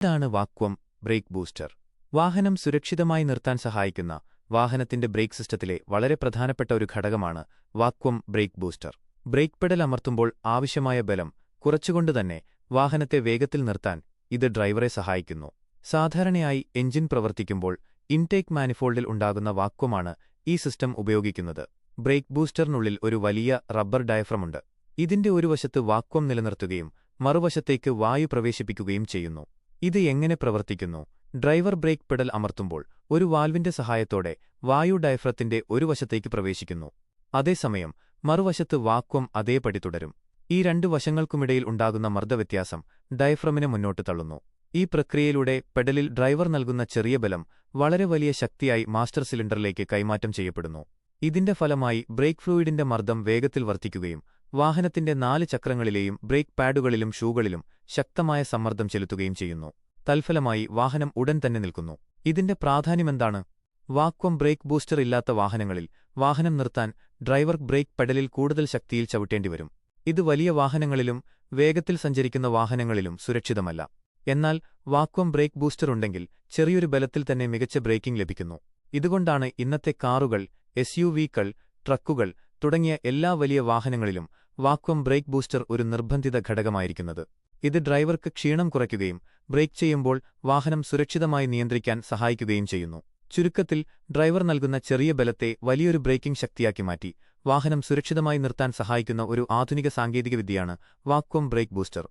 ഇതാണ് vacuum break booster. വാഹനം സുരക്ഷിതമായി നിർത്താൻ സഹായിക്കുന്ന വാഹനത്തിന്റെ ബ്രേക്ക് സിസ്റ്റത്തിലെ വളരെ പ്രധാനപ്പെട്ട ഒരു ഘടകമാണ് vacuum break booster. Brake pedal അമർത്തുമ്പോൾ ആവശ്യമായ ബലം കുറച്ചുകൊണ്ടുതന്നെ വാഹനത്തെ വേഗത്തിൽ നിർത്താൻ ഇത് ഡ്രൈവറെ സഹായിക്കുന്നു. സാധാരണയായി എഞ്ചിൻ പ്രവർത്തിക്കുമ്പോൾ ഇൻടേക്ക് മാനിഫോൾഡിൽ ഉണ്ടാകുന്ന വാക്വമാണ് ഈ സിസ്റ്റം ഉപയോഗിക്കുന്നത്. ബ്രേക്ക് ബൂസ്റ്ററിനുള്ളിൽ ഒരു വലിയ റബ്ബർ ഡയഫ്രമുണ്ട്. ഇതിന്റെ ഒരു വശത്ത് വാക്വം നിലനിർത്തുകയും മറുവശത്തേക്ക് വായു പ്രവേശിപ്പിക്കുകയും ചെയ്യുന്നു. ഇത് എങ്ങനെ പ്രവർത്തിക്കുന്നു? ഡ്രൈവർ ബ്രേക്ക് പെഡൽ അമർത്തുമ്പോൾ ഒരു വാൽവിന്റെ സഹായത്തോടെ വായു ഡയഫ്രത്തിന്റെ ഒരു വശത്തേക്ക് പ്രവേശിക്കുന്നു. അതേസമയം മറുവശത്ത് വാക്വം അതേപടി തുടരും. ഈ രണ്ടു വശങ്ങൾക്കുമിടയിൽ ഉണ്ടാകുന്ന മർദ്ദവ്യത്യാസം ഡയഫ്രമിനെ മുന്നോട്ട് തള്ളുന്നു. ഈ പ്രക്രിയയിലൂടെ പെഡലിൽ ഡ്രൈവർ നൽകുന്ന ചെറിയ ബലം വളരെ വലിയ ശക്തിയായി മാസ്റ്റർ സിലിണ്ടറിലേക്ക് കൈമാറ്റം ചെയ്യപ്പെടുന്നു. ഇതിന്റെ ഫലമായി ബ്രേക്ക് ഫ്ലൂയിഡിന്റെ മർദ്ദം വേഗത്തിൽ വർദ്ധിക്കുകയും വാഹനത്തിന്റെ 4 ചക്രങ്ങളിലെയും ബ്രേക്ക് പാഡുകളിലും ഷൂകളിലും ശക്തമായ സമ്മർദ്ദം ചെലുത്തുകയും ചെയ്യുന്നു. തൽഫലമായി വാഹനം ഉടൻ തന്നെ നിൽക്കുന്നു. ഇതിന്റെ പ്രാധാന്യമെന്താണ്? വാക്വം ബ്രേക്ക് ബൂസ്റ്റർ ഇല്ലാത്ത വാഹനങ്ങളിൽ വാഹനം നിർത്താൻ ഡ്രൈവർ ബ്രേക്ക് പെഡലിൽ കൂടുതൽ ശക്തിയിൽ ചവിട്ടേണ്ടിവരും. ഇത് വലിയ വാഹനങ്ങളിലും വേഗത്തിൽ സഞ്ചരിക്കുന്ന വാഹനങ്ങളിലും സുരക്ഷിതമല്ല. എന്നാൽ വാക്വം ബ്രേക്ക് ബൂസ്റ്റർ ഉണ്ടെങ്കിൽ ചെറിയൊരു ബലത്തിൽ തന്നെ മികച്ച ബ്രേക്കിംഗ് ലഭിക്കുന്നു. ഇതുകൊണ്ടാണ് ഇന്നത്തെ കാറുകൾ, SUV-കൾ, ട്രക്കുകൾ തുടങ്ങിയ എല്ലാ വലിയ വാഹനങ്ങളിലും വാക്വം ബ്രേക്ക് ബൂസ്റ്റർ ഒരു നിർബന്ധിത ഘടകമായിരിക്കുന്നത്. ഇത് ഡ്രൈവർക്ക് ക്ഷീണം കുറയ്ക്കുകയും ബ്രേക്ക് ചെയ്യുമ്പോൾ വാഹനം സുരക്ഷിതമായി നിയന്ത്രിക്കാൻ സഹായിക്കുകയും ചെയ്യുന്നു. ചുരുക്കത്തിൽ, ഡ്രൈവർ നൽകുന്ന ചെറിയ ബലത്തെ വലിയൊരു ബ്രേക്കിംഗ് ശക്തിയാക്കി മാറ്റി വാഹനം സുരക്ഷിതമായി നിർത്താൻ സഹായിക്കുന്ന ഒരു ആധുനിക സാങ്കേതികവിദ്യയാണ് വാക്വം ബ്രേക്ക് ബൂസ്റ്റർ.